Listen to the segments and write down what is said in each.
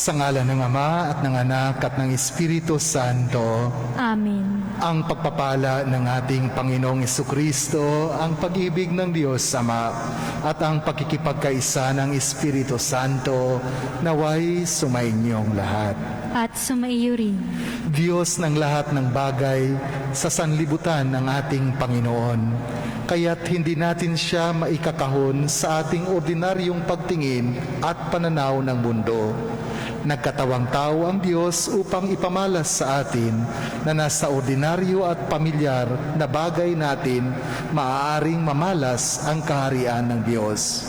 Sa ngalan ng Ama at ng Anak at ng Espiritu Santo. Amen. Ang pagpapala ng ating Panginoong Jesucristo, ang pag-ibig ng Diyos Ama, at ang pakikipagkaisa ng Espiritu Santo, naway sumainyong lahat. At sumaiyo rin. Diyos ng lahat ng bagay, sa sanlibutan ng ating Panginoon, kaya't hindi natin siya maikakahon sa ating ordinaryong pagtingin at pananaw ng mundo. Nagkatawang tao ang Diyos upang ipamalas sa atin na nasa ordinaryo at pamilyar na bagay natin maaaring mamalas ang kaharian ng Diyos.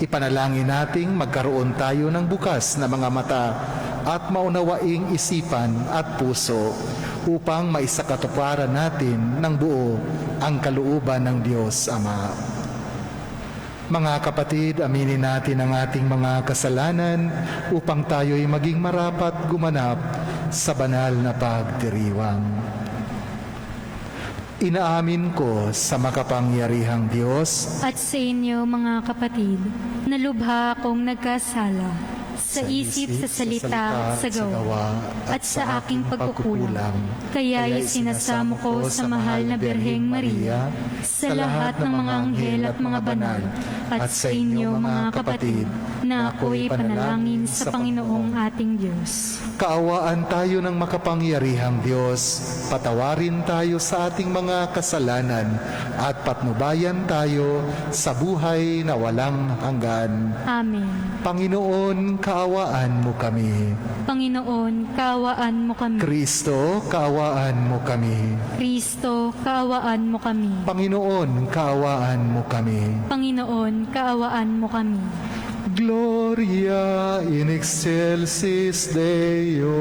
Ipanalangin nating magkaroon tayo ng bukas na mga mata at maunawaing isipan at puso upang maisakatuparan natin ng buo ang kalooban ng Diyos Ama. Mga kapatid, aminin natin ang ating mga kasalanan upang tayo'y maging marapat gumanap sa banal na pagdiriwang. Inaamin ko sa makapangyarihang Diyos At sa inyo mga kapatid, na lubha akong nagkasala sa isip, sa salita, sa gawa, at sa aking pagkukulang. Kaya'y sinasamo ko sa mahal na Birheng Maria, sa lahat ng mga anghel at mga banal, at sa inyo mga kapatid, na ako'y panalangin sa Panginoong ating Diyos. Kaawaan tayo ng makapangyarihang Diyos, patawarin tayo sa ating mga kasalanan, at patnubayan tayo sa buhay na walang hanggan. Amen. Panginoon, kaawaan mo kami. Panginoon, kaawaan mo kami. Kristo, kaawaan mo kami. Kristo, kaawaan mo kami. Panginoon, kaawaan mo kami. Panginoon, kaawaan mo kami. Gloria in excelsis Deo.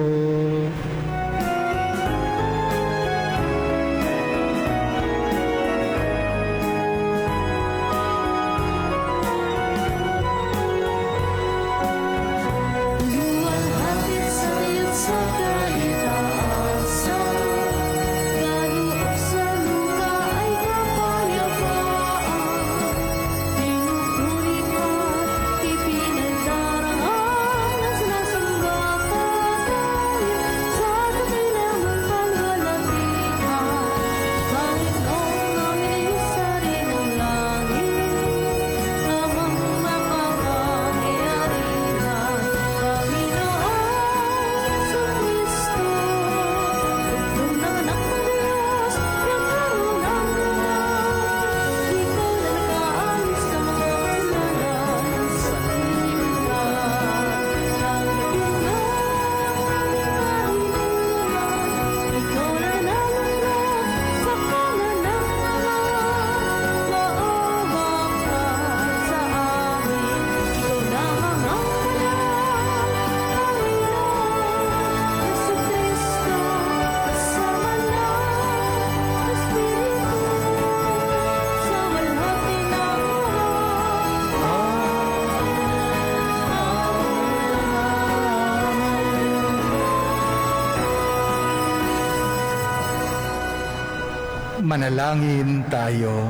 Manalangin tayo.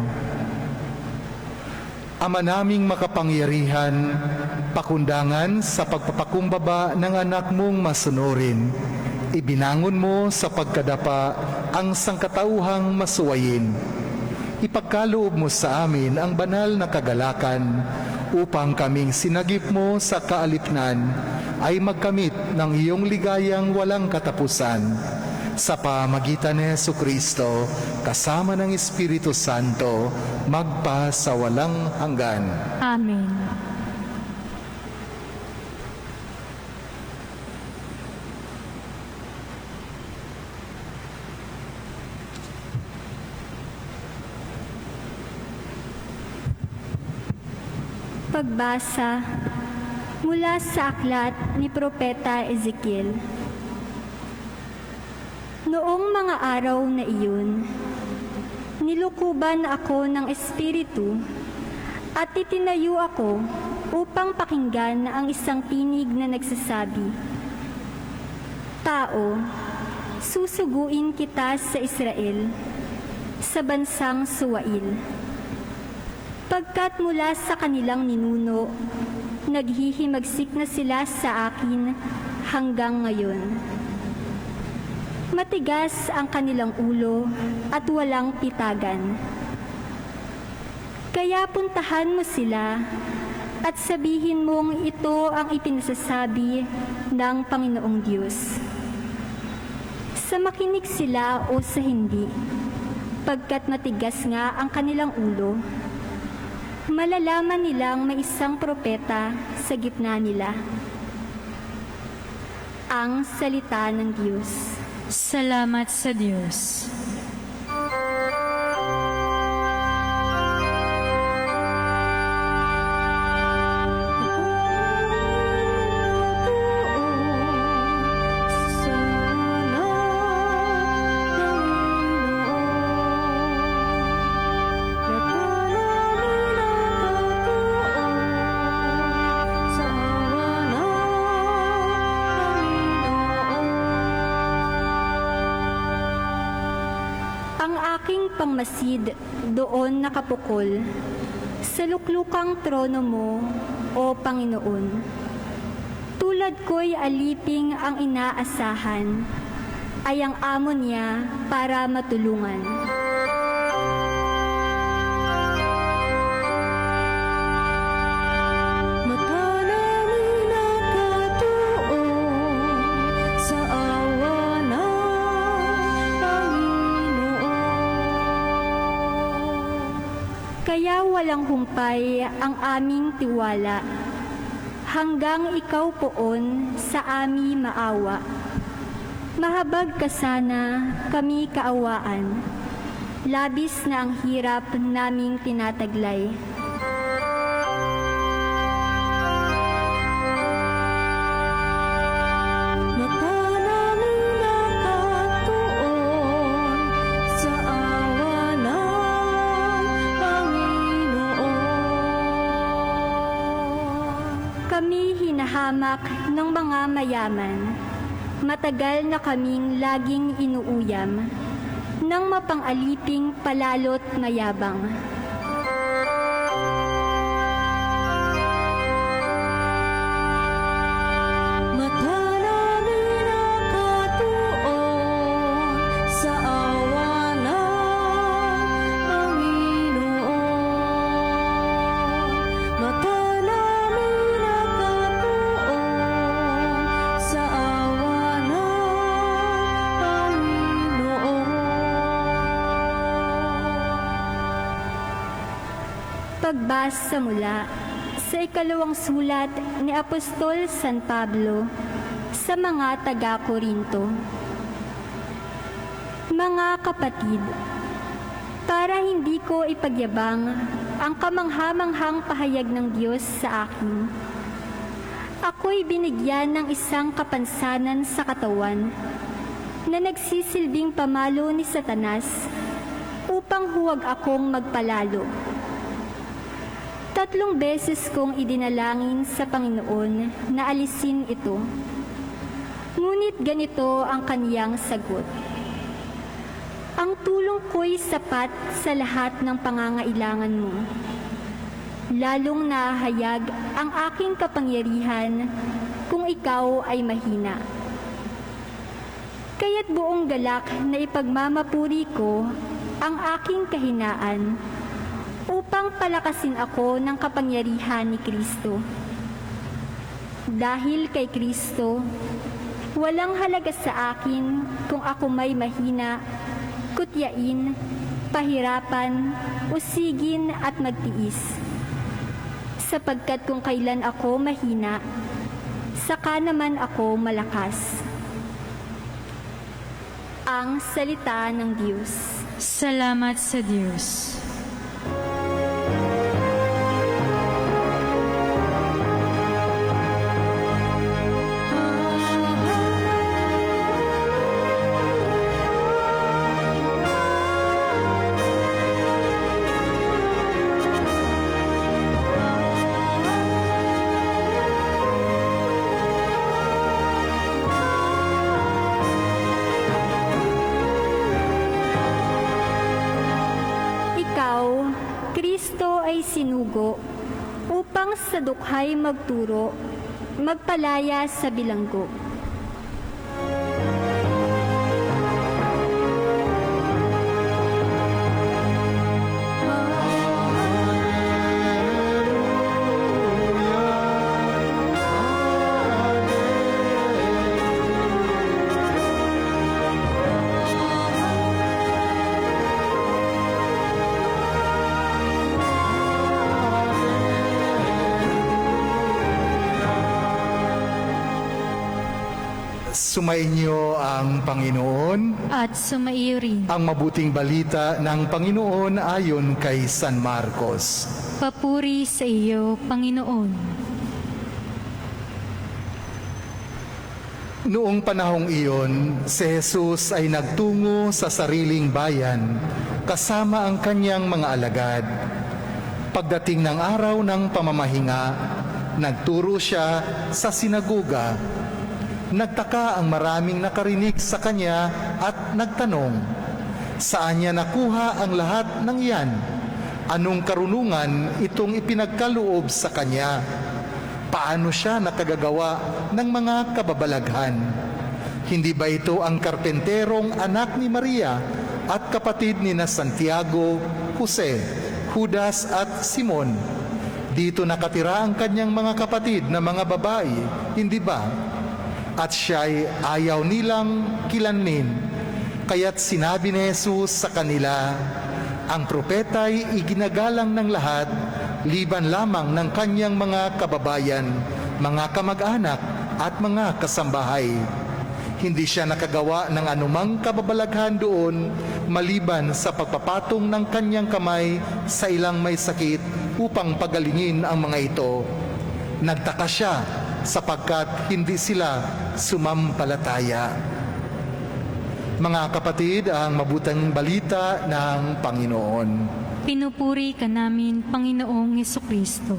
Ama naming makapangyarihan, pakundangan sa pagpapakumbaba ng anak mong masunurin, ibinangon mo sa pagkadapa ang sangkatauhang masuwayin. Ipagkaloob mo sa amin ang banal na kagalakan upang kaming sinagip mo sa kaalipnan ay magkamit ng iyong ligayang walang katapusan. Sa pamagitan ni Jesucristo, kasama ng Espiritu Santo, magpa sa walang hanggan. Amen. Pagbasa mula sa aklat ni Propeta Ezekiel. Noong mga araw na iyon, nilukuban ako ng Espiritu at itinayo ako upang pakinggan ang isang tinig na nagsasabi, "Tao, susuguin kita sa Israel, sa bansang Suwail. Pagkat mula sa kanilang ninuno, naghihimagsik na sila sa akin hanggang ngayon. Matigas ang kanilang ulo at walang pitagan. Kaya puntahan mo sila at sabihin mong ito ang ipinasasabi ng Panginoong Diyos. Sa makinig sila o sa hindi, pagkat matigas nga ang kanilang ulo, malalaman nilang may isang propeta sa gitna nila. Ang salita ng Diyos. Salamat sa Diyos. Pangmasid doon nakapukol sa luklukang trono mo, O Panginoon. Tulad ko'y aliping ang inaasahan, ay ang amo niya para matulungan. Kaya walang humpay ang aming tiwala, hanggang ikaw poon sa ami maawa. Mahabag ka sana kami kaawaan, labis na ang hirap naming tinataglay. Kami hinahamak ng mga mayaman, matagal na kaming laging inuuyam, ng mapang-aliping palalo't mayabang. Pagbasa mula sa ikalawang sulat ni Apostol San Pablo sa mga taga-Korinto. Mga kapatid, para hindi ko ipagyabang ang kamanghamanghang pahayag ng Diyos sa akin, ako'y binigyan ng isang kapansanan sa katawan na nagsisilbing pamalo ni Satanas upang huwag akong magpalalo. 3 beses kong idinalangin sa Panginoon na alisin ito. Ngunit ganito ang kaniyang sagot. Ang tulong ko'y sapat sa lahat ng pangangailangan mo. Lalong nahayag ang aking kapangyarihan kung ikaw ay mahina. Kaya't buong galak na ipagmamapuri ko ang aking kahinaan upang palakasin ako ng kapangyarihan ni Kristo. Dahil kay Kristo, walang halaga sa akin kung ako may mahina, kutyain, pahirapan, usigin at magtiis. Sapagkat kung kailan ako mahina, saka naman ako malakas. Ang salita ng Diyos. Salamat sa Diyos. Kristo ay sinugo upang sa dukhay magturo, magpalaya sa bilanggo. Sumainyo ang Panginoon. At sumaiyo rin. Ang mabuting balita ng Panginoon ayon kay San Marcos. Papuri sa iyo, Panginoon. Noong panahong iyon, si Jesus ay nagtungo sa sariling bayan kasama ang kanyang mga alagad. Pagdating ng araw ng pamamahinga, nagturo siya sa sinagoga. Nagtaka ang maraming nakarinig sa kanya at nagtanong, saan niya nakuha ang lahat ng iyan? Anong karunungan itong ipinagkaloob sa kanya? Paano siya nakagagawa ng mga kababalaghan? Hindi ba ito ang karpenterong anak ni Maria at kapatid ni na Santiago, Jose, Judas at Simon? Dito nakatira ang kanyang mga kapatid na mga babae, hindi ba? At siya'y ayaw nilang kilanmin. Kaya't sinabi ni Jesus sa kanila, ang propeta'y iginagalang ng lahat, liban lamang ng kanyang mga kababayan, mga kamag-anak at mga kasambahay. Hindi siya nakagawa ng anumang kababalaghan doon, maliban sa pagpapatong ng kanyang kamay sa ilang may sakit upang pagalingin ang mga ito. Nagtaka siya sapagkat hindi sila sumampalataya. Mga kapatid, ang mabuting balita ng Panginoon. Pinupuri ka namin, Panginoong Hesukristo.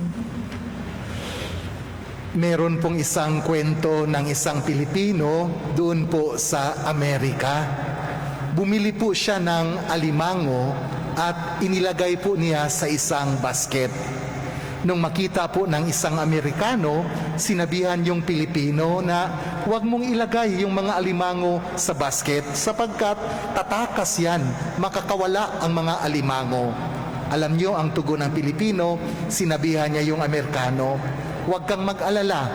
Meron pong isang kwento ng isang Pilipino doon po sa Amerika. Bumili po siya ng alimango at inilagay po niya sa isang basket. Nung makita po ng isang Amerikano, sinabihan yung Pilipino na huwag mong ilagay yung mga alimango sa basket sapagkat tatakas yan, makakawala ang mga alimango. Alam nyo ang tugon ng Pilipino, sinabihan niya yung Amerikano, huwag kang mag-alala,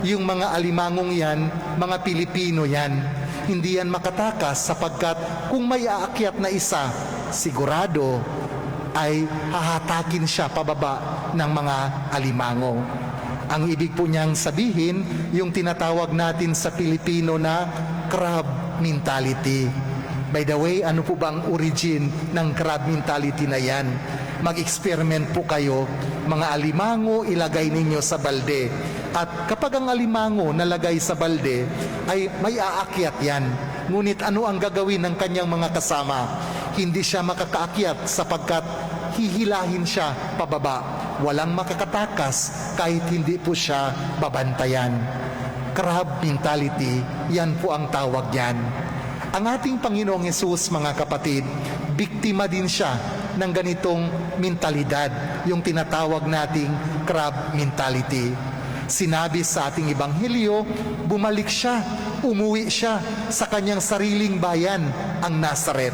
yung mga alimangong yan, mga Pilipino yan, hindi yan makatakas sapagkat kung may aakyat na isa, sigurado ay hahatakin siya pababa ng mga alimango. Ang ibig po niyang sabihin, yung tinatawag natin sa Pilipino na crab mentality. By the way, ano po ba ang origin ng crab mentality na yan? Mag-experiment po kayo, mga alimango ilagay ninyo sa balde. At kapag ang alimango nalagay sa balde, ay may aakyat yan. Ngunit ano ang gagawin ng kanyang mga kasama? Hindi siya makakaakyat sapagkat hihilahin siya pababa. Walang makakatakas kahit hindi po siya babantayan. Crab mentality, yan po ang tawag yan. Ang ating Panginoong Hesus, mga kapatid, biktima din siya ng ganitong mentalidad, yung tinatawag nating crab mentality. Sinabi sa ating Ebanghelyo, bumalik siya, umuwi siya sa kanyang sariling bayan, ang Nazaret.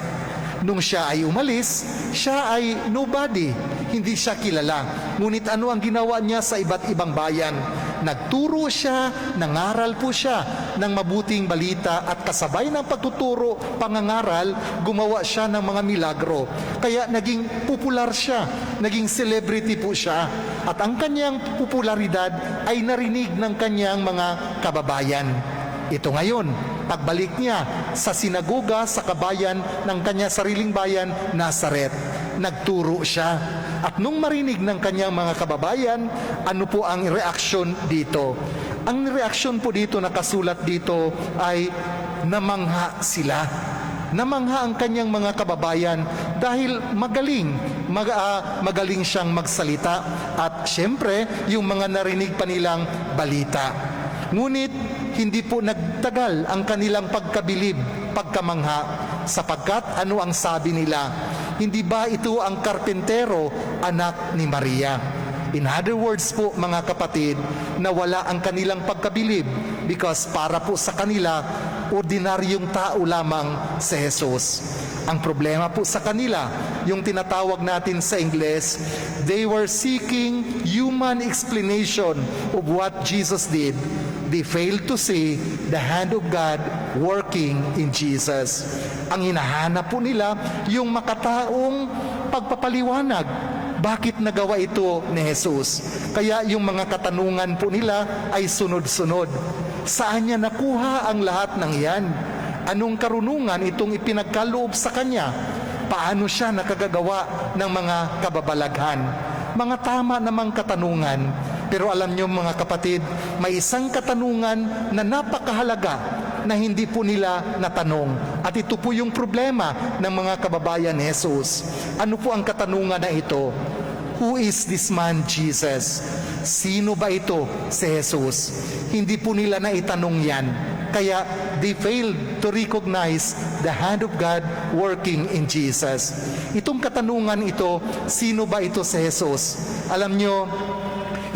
Nung siya ay umalis, siya ay nobody, hindi siya kilala. Ngunit ano ang ginawa niya sa iba't ibang bayan? Nagturo siya, nangaral po siya ng mabuting balita at kasabay ng pagtuturo, pangangaral, gumawa siya ng mga milagro. Kaya naging popular siya, naging celebrity po siya. At ang kanyang popularidad ay narinig ng kanyang mga kababayan. Ito ngayon, pagbalik niya sa sinagoga sa kabayan ng kanya sariling bayan, Nazaret, nagturo siya. At nung marinig ng kanyang mga kababayan, ano po ang reaksyon dito? Ang reaksyon po dito, nakasulat dito, ay namangha sila. Namangha ang kanyang mga kababayan dahil magaling siyang magsalita at syempre yung mga narinig pa nilang balita. Ngunit hindi po nagtagal ang kanilang pagkabilib, pagkamangha, sapagkat ano ang sabi nila? Hindi ba ito ang karpentero, anak ni Maria? In other words po, mga kapatid, nawala ang kanilang pagkabilib because para po sa kanila, ordinaryong tao lamang si Jesus. Ang problema po sa kanila, yung tinatawag natin sa Ingles, they were seeking human explanation of what Jesus did. They failed to see the hand of God working in Jesus. Ang hinahanap po nila, yung makataong pagpapaliwanag. Bakit nagawa ito ni Jesus? Kaya yung mga katanungan po nila ay sunod-sunod. Saan niya nakuha ang lahat ng iyan? Anong karunungan itong ipinagkaloob sa kanya? Paano siya nakagagawa ng mga kababalaghan? Mga tama namang katanungan. Pero alam niyo mga kapatid, may isang katanungan na napakahalaga na hindi po nila natanong. At ito po yung problema ng mga kababayan ni Jesus. Ano po ang katanungan na ito? Who is this man Jesus? Sino ba ito si Jesus? Hindi po nila naitanong yan. Kaya they failed to recognize the hand of God working in Jesus. Itong katanungan ito, sino ba ito si Jesus? Alam nyo,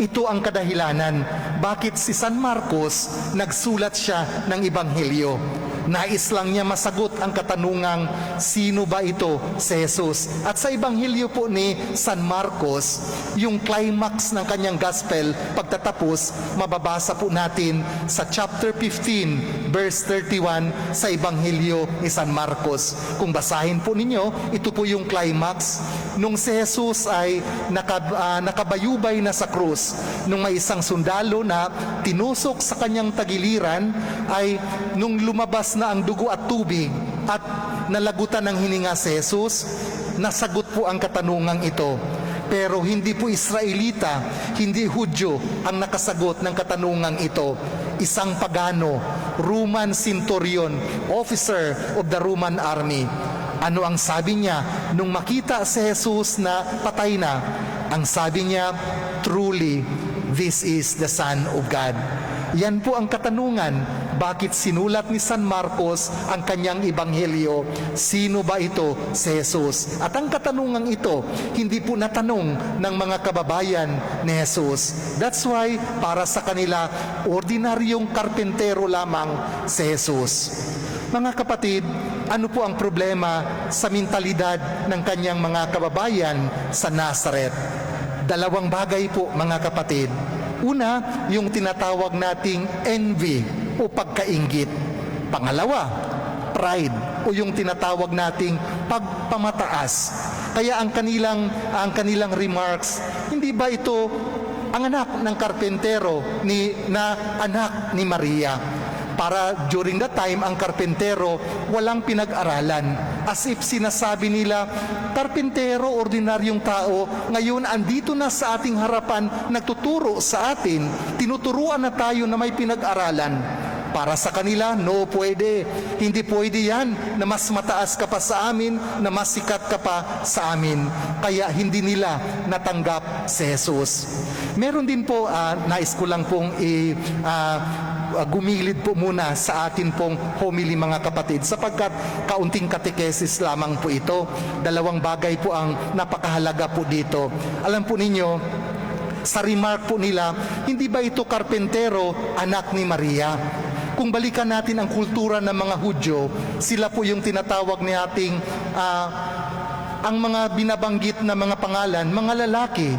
ito ang kadahilanan bakit si San Marcos nagsulat siya ng Ebanghelyo. Nais lang niya masagot ang katanungang sino ba ito si Jesus. At sa Ebanghelyo po ni San Marcos, yung climax ng kanyang gospel, pagtatapos, mababasa po natin sa chapter 15, verse 31 sa Ebanghelyo ni San Marcos. Kung basahin po ninyo, ito po yung climax. Nung si Jesus ay nakabayubay na sa krus, nung may isang sundalo na tinusok sa kanyang tagiliran, ay nung lumabas na ang dugo at tubig at nalagutan ng hininga si Jesus, nasagot po ang katanungang ito. Pero hindi po Israelita, hindi Hudyo ang nakasagot ng katanungang ito. Isang pagano, Roman centurion, officer of the Roman army. Ano ang sabi niya nung makita si Jesus na patay na? Ang sabi niya, truly, this is the Son of God. Yan po ang katanungan. Bakit sinulat ni San Marcos ang kanyang ebanghelyo? Sino ba ito si Jesus? At ang katanungang ito, hindi po natanong ng mga kababayan ni Jesus. That's why, para sa kanila, ordinaryong karpentero lamang si Jesus. Mga kapatid, ano po ang problema sa mentalidad ng kanyang mga kababayan sa Nazareth? Dalawang bagay po mga kapatid. Una, yung tinatawag nating envy o pagkainggit. Pangalawa, pride o yung tinatawag nating pagpamataas. Kaya ang kanilang remarks, hindi ba ito ang anak ng karpentero na anak ni Maria? Para during that time, ang karpentero walang pinag-aralan. As if sinasabi nila, karpentero, ordinaryong tao, ngayon andito na sa ating harapan, nagtuturo sa atin, tinuturuan na tayo na may pinag-aralan. Para sa kanila, no, pwede. Hindi pwede yan na mas mataas ka pa sa amin, na mas sikat ka pa sa amin. Kaya hindi nila natanggap si Jesus. Meron din po, nais ko lang pong gumilid po muna sa atin pong homily mga kapatid, sapagkat kaunting katekesis lamang po ito. Dalawang bagay po ang napakahalaga po dito. Alam po ninyo, sa remark po nila, hindi ba ito karpentero, anak ni Maria? Kung balikan natin ang kultura ng mga Hudyo, sila po yung tinatawag ni ating ang mga binabanggit na mga pangalan, mga lalaki.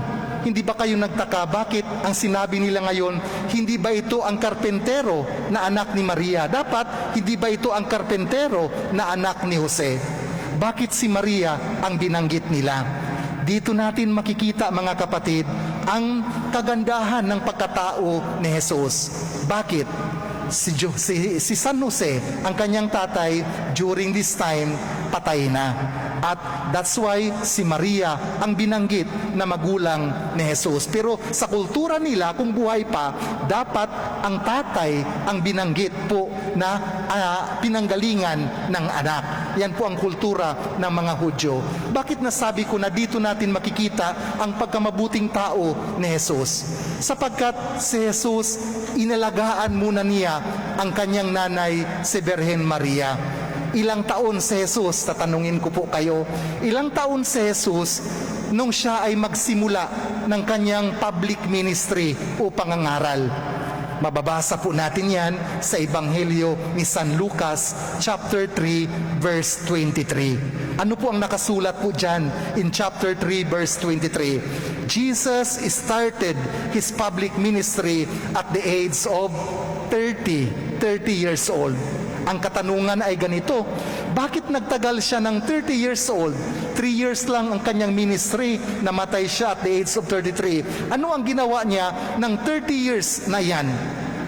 Hindi ba kayo nagtaka bakit ang sinabi nila ngayon, hindi ba ito ang karpentero na anak ni Maria? Dapat, hindi ba ito ang karpentero na anak ni Jose? Bakit si Maria ang binanggit nila? Dito natin makikita mga kapatid, ang kagandahan ng pagkatao ni Jesus. Bakit? Si San Jose, ang kanyang tatay, during this time, patay na. At that's why si Maria ang binanggit na magulang ni Jesus. Pero sa kultura nila, kung buhay pa, dapat ang tatay ang binanggit po na pinanggalingan ng anak. Yan po ang kultura ng mga Hudyo. Bakit nasabi ko na dito natin makikita ang pagkamabuting tao ni Jesus? Sapagkat si Jesus, inalagaan muna niya ang kanyang nanay, si Birhen Maria. Ilang taon si Jesus, tatanungin ko po kayo, ilang taon si Jesus nung siya ay magsimula ng kanyang public ministry o pangangaral? Mababasa po natin yan sa Ebanghelyo ni San Lucas, chapter 3, verse 23. Ano po ang nakasulat po dyan in chapter 3, verse 23? Jesus started his public ministry at the age of 30 years old. Ang katanungan ay ganito, bakit nagtagal siya ng 30 years old? 3 years lang ang kanyang ministry, namatay siya at the age of 33. Ano ang ginawa niya ng 30 years na yan?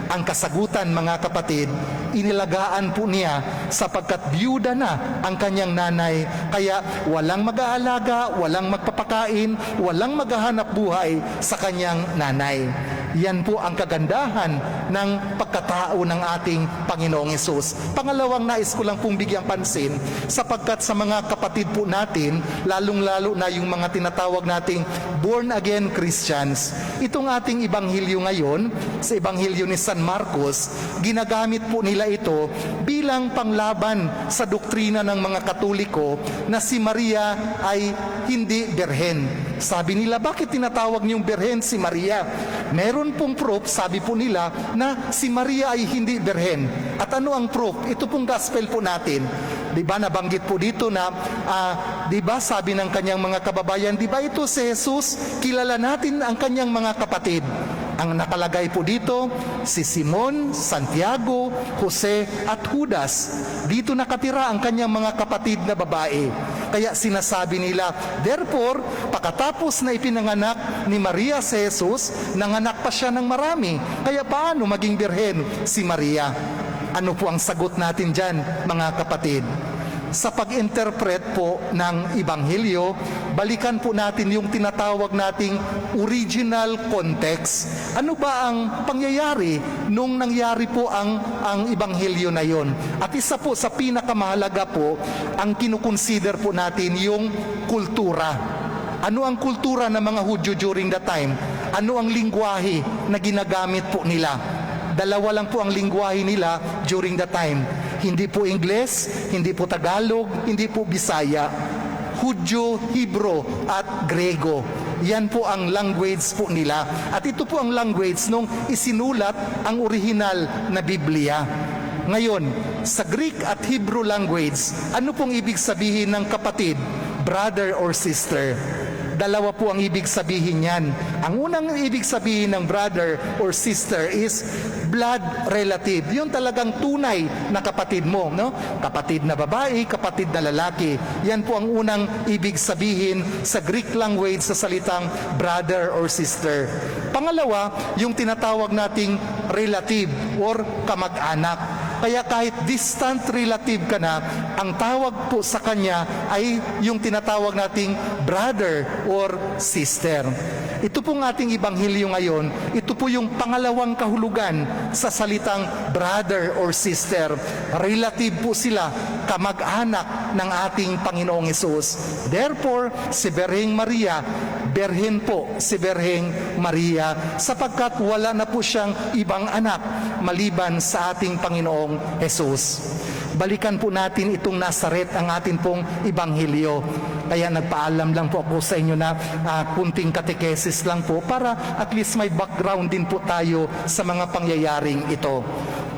Ang kasagutan, mga kapatid, inilagaan po niya sapagkat biyuda na ang kanyang nanay, kaya walang mag-aalaga, walang magpapakain, walang maghahanap buhay sa kanyang nanay. Yan po ang kagandahan ng pagkatao ng ating Panginoong Hesus. Pangalawang nais ko lang pong bigyang pansin, sapagkat sa mga kapatid po natin, lalong-lalo na yung mga tinatawag nating born-again Christians, itong ating Ebanghelyo ngayon, sa Ebanghelyo ni San Marcos, ginagamit po nila ito bilang panglaban sa doktrina ng mga Katoliko na si Maria ay hindi berhen. Sabi nila, bakit tinatawag niyong berhen si Maria? Meron pong proof, sabi po nila, na si Maria ay hindi berhen. At ano ang proof? Ito pong gospel po natin. Diba, nabanggit po dito na, diba, sabi ng kanyang mga kababayan, diba ito si Jesus, kilala natin ang kanyang mga kapatid. Ang nakalagay po dito, si Simon, Santiago, Jose at Judas. Dito nakatira ang kanyang mga kapatid na babae. Kaya sinasabi nila, therefore, pagkatapos na ipinanganak ni Maria si Jesus, nanganak pa siya ng marami. Kaya paano maging birhen si Maria? Ano po ang sagot natin dyan, mga kapatid? Sa pag-interpret po ng Ebanghelyo, balikan po natin yung tinatawag nating original context. Ano ba ang pangyayari nung nangyari po ang Ebanghelyo na yon? At isa po sa pinakamahalaga po, ang kinukonsider po natin yung kultura. Ano ang kultura ng mga Hudyo during that time? Ano ang lingwahe na ginagamit po nila? Dalawa lang po ang lingwahe nila during that time. Hindi po Ingles, hindi po Tagalog, hindi po Bisaya. Hudyo, Hebro at Grego. Yan po ang language po nila. At ito po ang language nung isinulat ang orihinal na Biblia. Ngayon, sa Greek at Hebrew language, ano pong ibig sabihin ng kapatid, brother or sister? Dalawa po ang ibig sabihin niyan. Ang unang ibig sabihin ng brother or sister is blood relative. Yun talagang tunay na kapatid mo, no? Kapatid na babae, kapatid na lalaki. Yan po ang unang ibig sabihin sa Greek language sa salitang brother or sister. Pangalawa, yung tinatawag nating relative or kamag-anak. Kaya kahit distant relative ka na, ang tawag po sa kanya ay yung tinatawag nating brother or sister. Ito pong ating Ebanghelyo ngayon, ito po yung pangalawang kahulugan sa salitang brother or sister. Relative po sila, kamag-anak ng ating Panginoong Hesus. Therefore, si Birheng Maria, berhen po si Birheng Maria, sapagkat wala na po siyang ibang anak maliban sa ating Panginoong Hesus. Balikan po natin itong Nazaret, ang atin pong Ebanghelyo. Kaya nagpaalam lang po ako sa inyo na kunting katekesis lang po para at least may background din po tayo sa mga pangyayaring ito.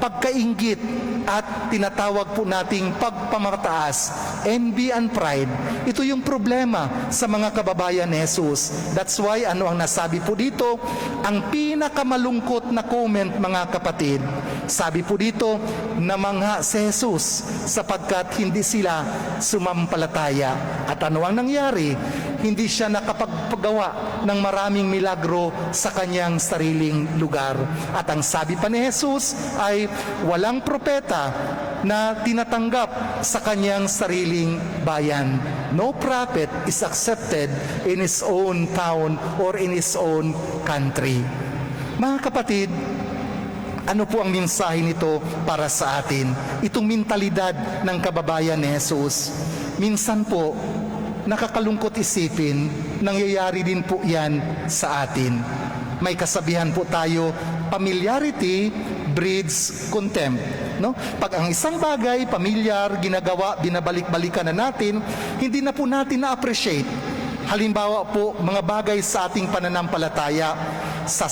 Pagkainggit at tinatawag po nating pagpamataas, envy and pride, ito yung problema sa mga kababayan ni Jesus. That's why ano ang nasabi po dito, ang pinakamalungkot na comment, mga kapatid, sabi po dito, namangha si Jesus sapagkat hindi sila sumampalataya. At ano ang nangyari? Hindi siya nakapagpagawa ng maraming milagro sa kanyang sariling lugar. At ang sabi pa ni Jesus ay walang propeta na tinatanggap sa kanyang sariling bayan. No prophet is accepted in his own town or in his own country. Mga kapatid, ano po ang mensahe nito para sa atin? Itong mentalidad ng kababayan ni Jesus. Minsan po, nakakalungkot isipin, nangyayari din po yan sa atin. May kasabihan po tayo, familiarity breeds contempt. No? Pag ang isang bagay, pamilyar, ginagawa, binabalik-balikan na natin, hindi na po natin na-appreciate. Halimbawa po, mga bagay sa ating pananampalataya, sa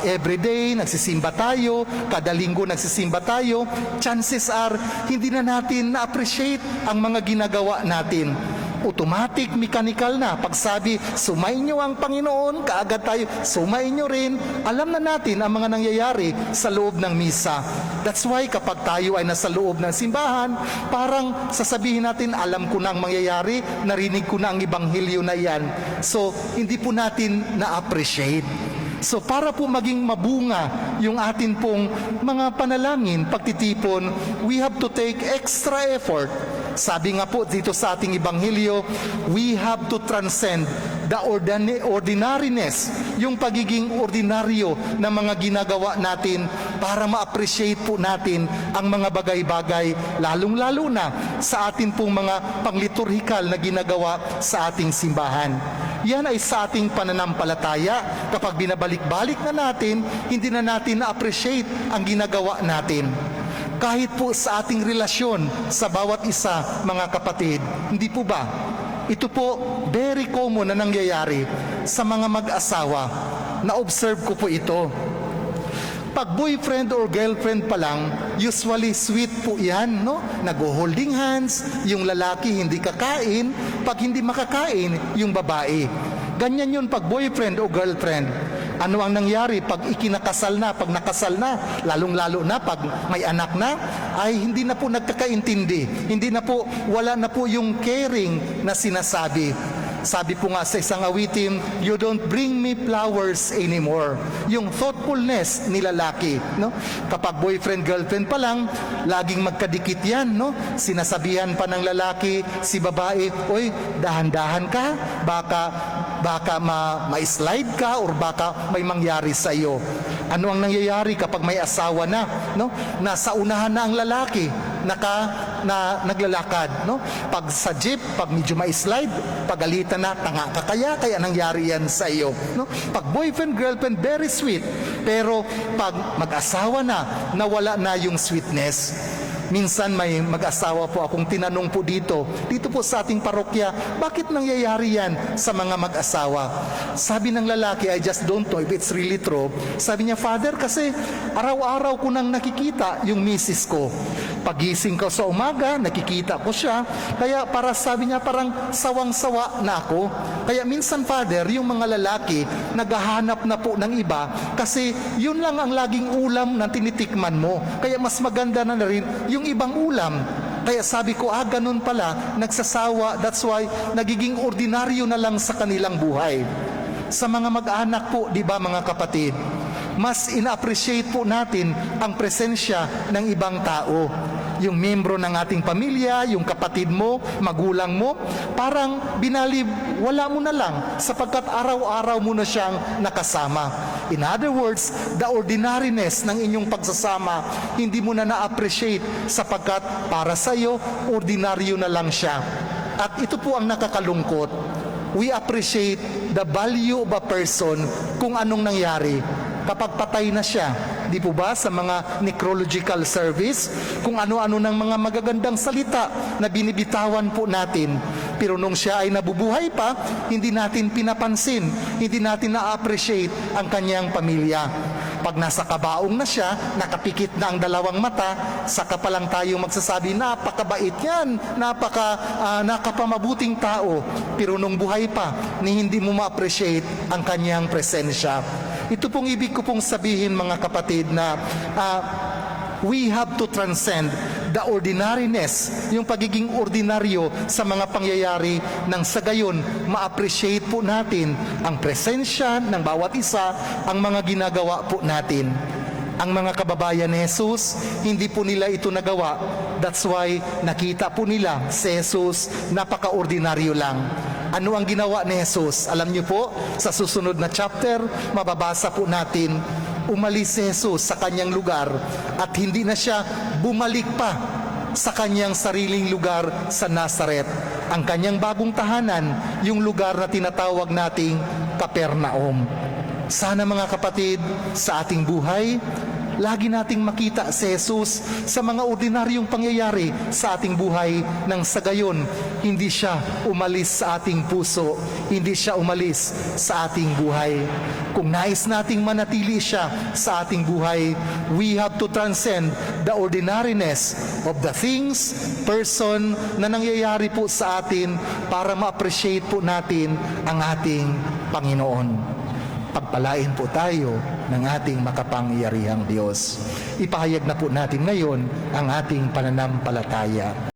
everyday, nagsisimba tayo, kada linggo nagsisimba tayo, chances are, hindi na natin na-appreciate ang mga ginagawa natin. Automatic, mechanical na. Pagsabi, sumayin nyo ang Panginoon, kaagad tayo, sumayin nyo rin. Alam na natin ang mga nangyayari sa loob ng misa. That's why kapag tayo ay nasa loob ng simbahan, parang sasabihin natin, alam ko na ang mangyayari, narinig ko na ang Ebanghelyo na yan. So, hindi po natin na-appreciate. So para po maging mabunga yung atin pong mga panalangin, pagtitipon, we have to take extra effort. Sabi nga po dito sa ating Ebanghelyo, we have to transcend the ordinariness, yung pagiging ordinaryo na mga ginagawa natin para ma-appreciate po natin ang mga bagay-bagay, lalong-lalo na sa atin pong mga pangliturhikal na ginagawa sa ating simbahan. Yan ay sa ating pananampalataya. Kapag binabalik-balik na natin, hindi na natin na-appreciate ang ginagawa natin. Kahit po sa ating relasyon sa bawat isa, mga kapatid, hindi po ba? Ito po, very common na nangyayari sa mga mag-asawa. Na-observe ko po ito. Pag boyfriend or girlfriend pa lang, usually sweet po yan, no? Nag-holding hands, yung lalaki hindi kakain, pag hindi makakain, yung babae. Ganyan yun pag boyfriend o girlfriend. Ano ang nangyari pag ikinakasal na, pag nakasal na, lalong-lalo na pag may anak na, ay hindi na po nagkakaintindi. Hindi na po, wala na po yung caring na sinasabi. Sabi po nga sa isang awitin, you don't bring me flowers anymore. Yung thoughtfulness ni lalaki, no? Kapag boyfriend, girlfriend pa lang, laging magkadikit yan, no? Sinasabihan pa ng lalaki, si babae, oy, dahan-dahan ka, baka ma-slide ka or baka may mangyari sa iyo. Ano ang nangyayari kapag may asawa na, no? Nasa unahan na ang lalaki, naglalakad, no? Pag sa jeep, pag medyo ma-slide, pagalitan na, tanga ka kaya nangyari yan sa iyo, no? Pag boyfriend, girlfriend, very sweet, pero pag mag-asawa na, nawala na yung sweetness. Minsan may mag-asawa po akong tinanong po dito po sa ating parokya, bakit nangyayari yan sa mga mag-asawa? Sabi ng lalaki, I just don't know if it's really true. Sabi niya, Father, kasi araw-araw ko nang nakikita yung misis ko. Pagising ko sa umaga, nakikita ko siya. Kaya sabi niya, parang sawang-sawa na ako. Kaya minsan, Father, yung mga lalaki, naghahanap na po ng iba kasi yun lang ang laging ulam na tinitikman mo. Kaya mas maganda na rin yung ibang ulam. Kaya sabi ko, ganun pala, nagsasawa, that's why nagiging ordinaryo na lang sa kanilang buhay. Sa mga mag-anak po, di ba mga kapatid, mas ina-appreciate po natin ang presensya ng ibang tao. Yung membro ng ating pamilya, yung kapatid mo, magulang mo, parang wala mo na lang sapagkat araw-araw mo na siyang nakasama. In other words, the ordinariness ng inyong pagsasama, hindi mo na na-appreciate sapagkat para sa iyo, ordinaryo na lang siya. At ito po ang nakakalungkot. We appreciate the value of a person kung anong nangyari kapag patay na siya. Di po ba sa mga necrological service, kung ano-ano ng mga magagandang salita na binibitawan po natin. Pero nung siya ay nabubuhay pa, hindi natin pinapansin, hindi natin na-appreciate ang kanyang pamilya. Pag nasa kabaong na siya, nakapikit na ang dalawang mata, saka pa lang tayo magsasabi, napakabait yan, nakapamabuting tao. Pero nung buhay pa, hindi mo ma-appreciate ang kanyang presensya. Ito pong ibig ko pong sabihin, mga kapatid, na we have to transcend the ordinariness, yung pagiging ordinaryo sa mga pangyayari nang sa gayon ma-appreciate po natin ang presensya ng bawat isa, ang mga ginagawa po natin. Ang mga kababayan ni Jesus, hindi po nila ito nagawa. That's why nakita po nila si Jesus, napaka-ordinaryo lang. Ano ang ginawa ni Jesus? Alam niyo po, sa susunod na chapter, mababasa po natin, umalis si Jesus sa kanyang lugar at hindi na siya bumalik pa sa kanyang sariling lugar sa Nazaret. Ang kanyang bagong tahanan, yung lugar na tinatawag nating Capernaum. Sana mga kapatid, sa ating buhay, lagi nating makita si Jesus sa mga ordinaryong pangyayari sa ating buhay nang sa gayon, hindi siya umalis sa ating puso, hindi siya umalis sa ating buhay. Kung nais nating manatili siya sa ating buhay, we have to transcend the ordinariness of the things, person na nangyayari po sa atin para ma-appreciate po natin ang ating Panginoon. Pagpalain po tayo ng ating makapangyarihang Diyos. Ipahayag na po natin ngayon ang ating pananampalataya.